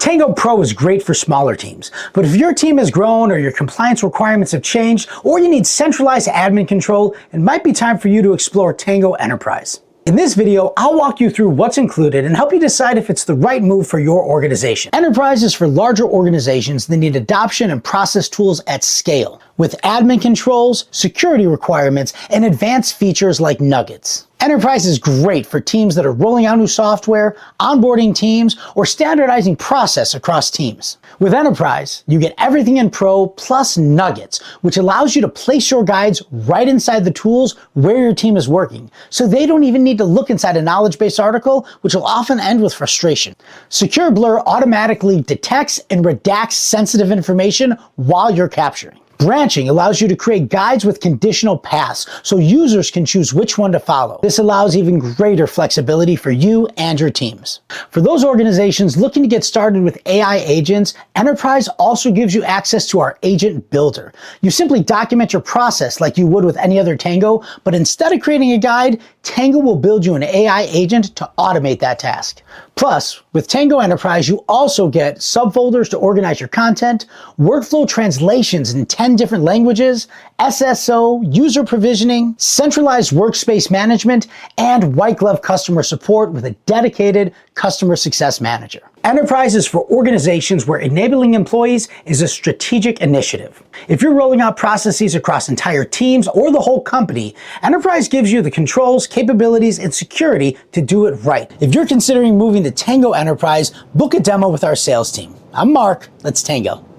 Tango Pro is great for smaller teams, but if your team has grown or your compliance requirements have changed, or you need centralized admin control, it might be time for you to explore Tango Enterprise. In this video, I'll walk you through what's included and help you decide if it's the right move for your organization. Enterprise is for larger organizations that need adoption and process tools at scale, with admin controls, security requirements, and advanced features like nuggets. Enterprise is great for teams that are rolling out new software, onboarding teams, or standardizing process across teams. With Enterprise, you get everything in Pro plus nuggets, which allows you to place your guides right inside the tools where your team is working, so they don't even need to look inside a knowledge base article, which will often end with frustration. Secure Blur automatically detects and redacts sensitive information while you're capturing. Branching allows you to create guides with conditional paths, so users can choose which one to follow. This allows even greater flexibility for you and your teams. For those organizations looking to get started with AI agents, Enterprise also gives you access to our Agent Builder. You simply document your process like you would with any other Tango, but instead of creating a guide, Tango will build you an AI agent to automate that task. Plus, with Tango Enterprise, you also get subfolders to organize your content, workflow translations in 10 different languages, SSO, user provisioning, centralized workspace management, and white glove customer support with a dedicated customer success manager. Enterprise is for organizations where enabling employees is a strategic initiative. If you're rolling out processes across entire teams or the whole company, Enterprise gives you the controls, capabilities, and security to do it right. If you're considering moving to Tango Enterprise, book a demo with our sales team. I'm Mark, let's Tango.